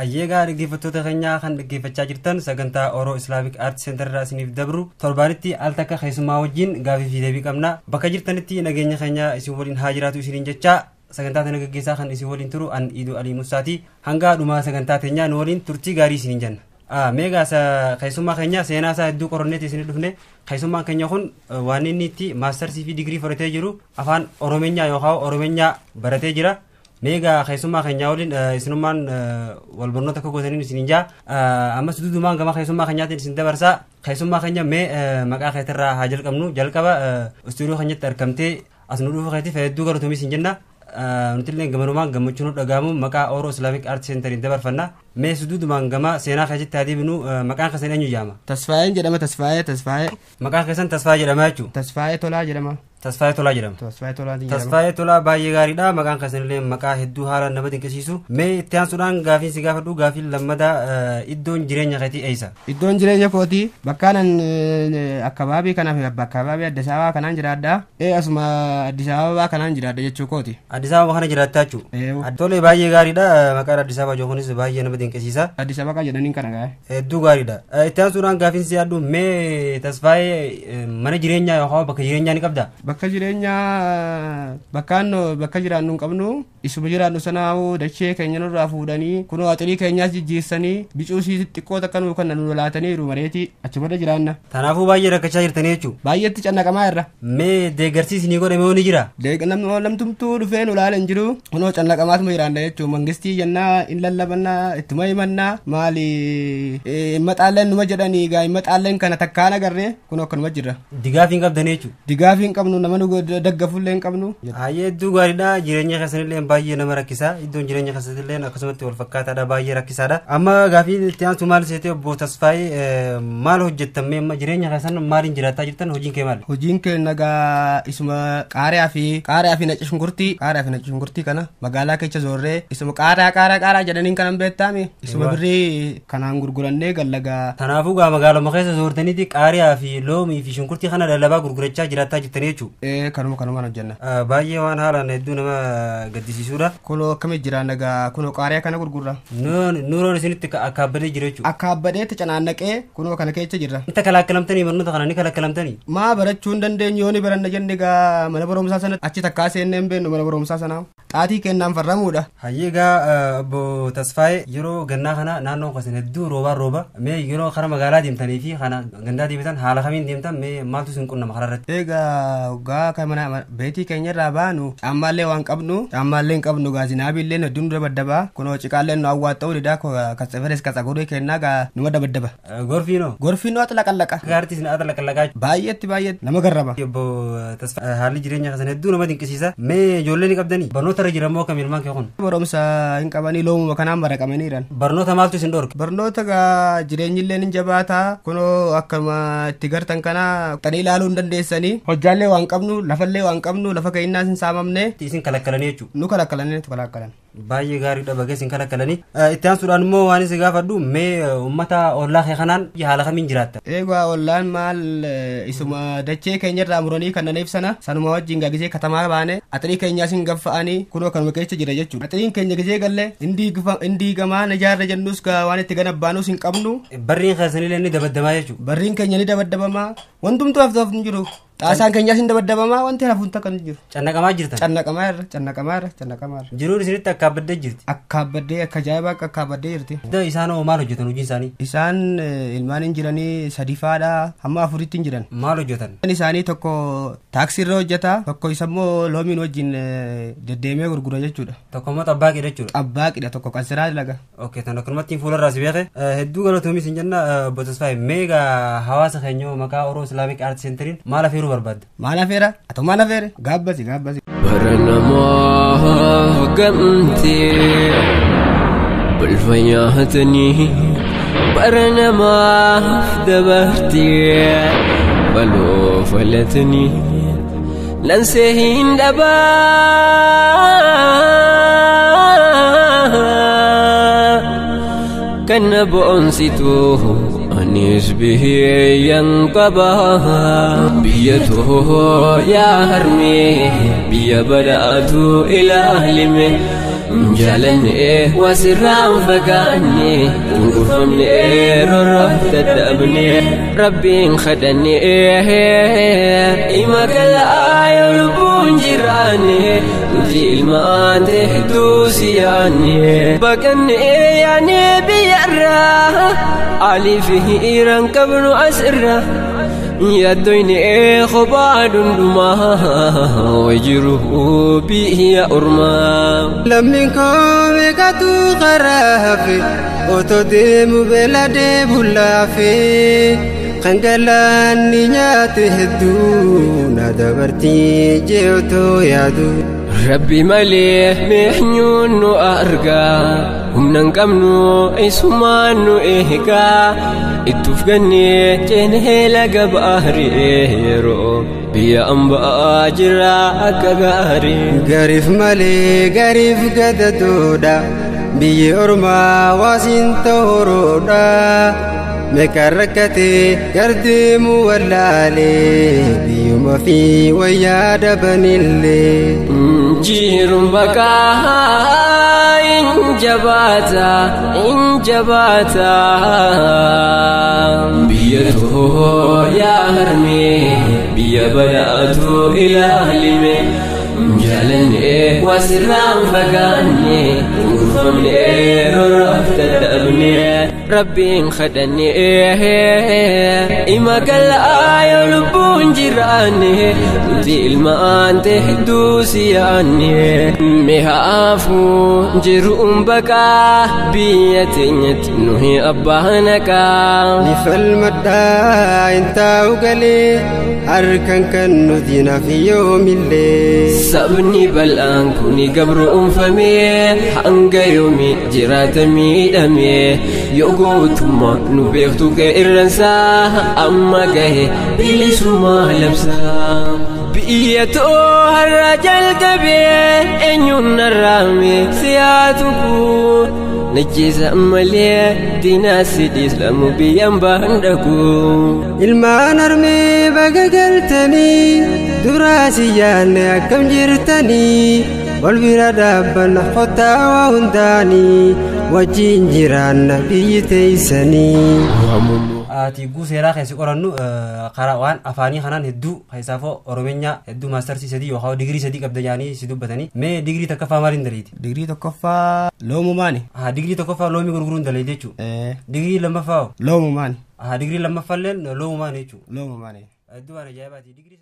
ayyeegaa dhaggeeffattoota keenyaa kan dhaggeeffachaa jirtan sagantaa Oro Islamic Art Center irraa isiniif dabru torbaanitti al takka keessummaa wajjin gaafii fi deebii qabna bakka jirtanitti nageenya keenya isin waliin haa jiraatu isiniin jecha sagantaa tana gaggeessaa kan isin waliin turu an Iidoo Alii Musaati hanga dhuma sagantaa teenyaa nu waliin turtii gaarii isiniin jenna. Meegaa keessummaa keenya seenaa isaa hedduu qoranneeti isin dhufne keessummaan keenya kun waan inni itti maastersii fi digirii fudhatee jiru afaan Oromeenyaa yookaan Oromeenyaa baratee jira. Meegaa keessummaa keenya waliin isinummaan wal barnoota akka gootaniin isiniin jaa ammas duudumaan gama keessummaa keenyaatiin isin dabarsaa keessummaa keenya mee maqaa keetirraa haa jalqabnu jalqaba istuudiyoo keenyatti argamtee as nu dhufu keetiif hedduu galatoomii isin jenna nutillee gamanumaan gammachuun nu dhagaamu maqaa Oro Islamic Art Centeriin dabarfanna mee duudumaan gama seenaa keessatti haa deebinu maqaan keessan eenyu jedhama? Tasfaayeen jedhama. Tasfaayee maqaan keessan Tasfaayee jedhama jechuudha. Tasfaayee Tolaa jedhama. Tasfaayee Tolaa jedhama. Tasfaayee Tolaa baay'ee gaariidha maqaan keessanillee maqaa hedduu haala nama dinqisiisu mee itti aansuudhaan gaafii si gaafadhu gaafii lammadaa iddoon jireenya keetii eessa? Iddoon jireenya kootii bakkaanan akkabaabii kanaaf akkabaabii Addis Ababaa kanaan jiraadha. Asuma Addis Ababaa kanaan jiraadha jechuu kooti. Addis Ababaa kana jiraattaa jechuudha. Tolee baay'ee gaariidha maqaan Addis Ababaa jookunis baay'ee nama dinqisiisa. Addis Ababaa jedhaniin kana gahe. Hedduu gaariidha. Itti aansuudhaan gaafii si yaaddu mee Tasfaayee mana jireenyaa yookaan bakka jireenyaa ni qabda? Bakka jireenyaa bakka jiraannu hin qabnu isuma jiraannu sanaa dachee keenya nurraa fuudhanii kunoo axilii keenyaas jijjiirsanii bicuusii xiqqoo takka nuu kan nu laataniiru mareetii achumarra jiraanna. Kanaafuu baay'ee rakkachaa jirtanii jechuudha. Baay'eetti cannaqamaa irra. Mee deeggarsiis ni godhame ni jira? Namtumtuu dhufee nu laala hin jiru kunoo cannaqamaatuma jiraanna jechuudha mangistii jennaa in lallabannaa ittuma himannaa maali maxaalleen numa jedhanii gaa maxaalleen kana takkaan agarree kunoo akkanuma jirra. Digaafiin qabdanii jechuudha. Digaafiin qabnu nama nu daggafullee hin qabnu. Hayyee hedduu gaariidha jireenya keessanillee baay'ee nama rakkisa iddoon jireenya keessanillee akkasumatti wal fakkaataadha baay'ee rakkisaadha. Amma gaafii itti aansu maal seetee obbo Tasfaayee maal hojjettan amma jireenya keessan maaliin jiraataa jirtan hojiin kee maali? Hojiin kee nagaa isuma qaariyaa fi nacci shunkurtii kana magaalaa keessa zoorree isuma qaaraa jedhaniin kanan beektaami isuma birrii kanaan gurgurannee gallagaa. Kanaafuu gaa magaaluma keessa zoortaniiti qaariyaa fi loomii fi shunkurtii kana lallabaa gurgurachaa jiraataa jirtanii jechuudha. Kanuma hojjenna. Baay'ee waan haalaan hedduu nama gaddisiisuudha. Kunoo akkamitti jiraan nagaa kunoo qaariyaa kana gurgurra. Nuuroon isinitti akkaabbadee jira jechuudha. Akaabbadeetti canaannaqee kunoo kana keessa jirra. Inta kalakkalamtanii barnoota kana ni kalakkalamtanii? Maa barachuu hin dandeenyu yooni baranna jenne gaa mana barumsaa sana achi takkaa seennee hin beennu mana barumsaa sanaa. Xaatii kennaan farramuudha. Hayyee gaa obbo Tasfaayee yeroo gannaa kana naannoo keessan hedduu rooba mee yeroo kara magaalaa deemtanii fi kana gandaa deebitan haala kamiin deemtan mee maaltu isin qunnama kararratti? Egaa gaa kamana beetii keenya irraa baanu cammaallee waan qabnu cammaallee hin qabnu gaa zinaabiillee hedduun nu dabaddaba kunoo ciqaallee nu awwaaxa'uu didaa kasafares kasagurii kennaa gaa numa dabaddaba. Gorfiinoo axalaqallaqa. Gaartis na axalaqallaqaa. Baay'eetti nama garraba. Obbo Tasfaayee haalli jireenya keessan hedduu nama dinqisiisa mee ijoollee ni qabdanii barnoota irra jiramoo kam ilmaan kee kun? Barumsa hin qabanii loomuma kanaan baraqamaniiran. Barnoota maaltu isin dhorke? Barnoota gaa jireenyillee ni jabaataa kunoo akkama itti gartan kana xanii ilaaluu hin dandeessanii hojjaallee waan qabnu lafallee waan qabnu lafa keenyaas hin saamamne. Isin kalakkalanii jechuudha. Nu kalakkalanii baay'ee gaariidha bagee isin kalakkalanii. Itti aansuudhaan immoo waan isin gaafadhu mee uummata ollaa kee kanaan haala kamiin jiraatta? Eegaa ollaan maal isuma dachee keenyarraa muranii kannaniif sanuma wajjin gisee katamaa baane axilii keenyaas hin gaffa'anii kunoo kanuma keessa jira jechuudha. Axiliin keenya gisee gallee indii gamaa najaarra jennus gaa waan itti ganabbaanus hin qabnu. Barriin keessanillee ni dabaddamaa jechuudha. Barriin keenya ni dabaddabamaa wantumtu haftaaf hin jiru. Xaasaan keenyaas hin dabaddabamaa wanti hafuun takka hin jiru. Cannaqamaa jirtan? Cannaqamaa irra. Jiruun isinitti akkaabaddee jirti? Akkaabaddee akka ajaa'ibaa akka akkaabaddee jirti. Isaan hoo maal hojjetan hojiin isaanii? Isaan ilmaan hin jiranii sadifaadha hamma afuritti hin jiran. Maal hojjetan? Isaanii tokko taaksiirra hojjeta tokko isammoo loomiin wajjin deddeemee gurgura jechuudha. Tokko immoo xabbaaqiidha jechuudha. Xabbaaqiidha tokko qansiraa laga. Tan akkanumatti fuularraa si beeke hedduu galatoomis hin jenna obbo Tasfaayee meegaa hawaasa keenya maqaa Oro Islamic Art Centeriin maal afeeruu barbaadda? Maal afeera? Atoo maal afeere? Gaabbasi. Baranamaa gamtee bulfanyaatanii baranamaaf dabartee baloo falatanii lansee hin dhabaa kana boonsituu anis bihee yanqabaa biyyatoo yaa harmee biyya badhaatu ilaalime جالني وسرام فقاني وقفمني ررفت الدبني ربي خدني إما كالآية ولبون جيراني وفي المان تهدوسي يعني بكني يعني بيرا علي فيه إيران كبر أسره يدويني خباد دما وجره به أرما لم يكن كتو خرافي وتدم بلاد بلافي خنقلان نياته الدون دبرتي جيوتو يادو ربي مليه محنون أرقا ومننقمنو اسمانو إهكا اتفقني جنه لقب أهريرو بيا أنبا أجرا أكغاري غريف ملي غريف قددودا بيا أرما واسين تورودا مكركتي قردم والالي بيوم في وياد بنيلي جير بكا إن جباتا بيته يا هرمي بيا بلاتو إلى هلمي جالني وسرام فقاني وقفمني ررفت الدبني ربي خدني إما كالآية ولبون جيراني وفي المان تهدوسي عني مهافو جرؤم بكا بيتنيت نهي أبانكا نفل مدى انتا وقلي أركن كنو دينا في يوم الليل سبني بلان كوني قبر فمي حنق يومي جرات ميدمي يوغوتما نبيختك إرنسا أما قهي بلي سما لبسا بإيتو الرجل كبير إن ينرامي سياتكو نجيز أمالي دينا سيدي إسلام بيان باندكو ilmaan armee baga galtanii duraasiyaan akkam jirtanii wal bira dhaabbanna qottaa waa hundaanii wajjin jiraanna biyyi teeysanii ati guuseeraa keessi qorannu karaa waan afaanii kanaan hedduu keessafoo oromenya hedduu maastarsii sadii yookaan digirii sadii qabda jaanii si dubbatanii mee digirii tokkoffaa maaliin daleeti Digirii tokkoffaa loomumaani. digirii tokkoffaa loomii gurguruun daleeti jechuudha digirii lammaffaa Loomumaani. digirii lammaffaalleen loomumaan jechuudha Loomumaani. hedduu waan ajaa'ibaati digirii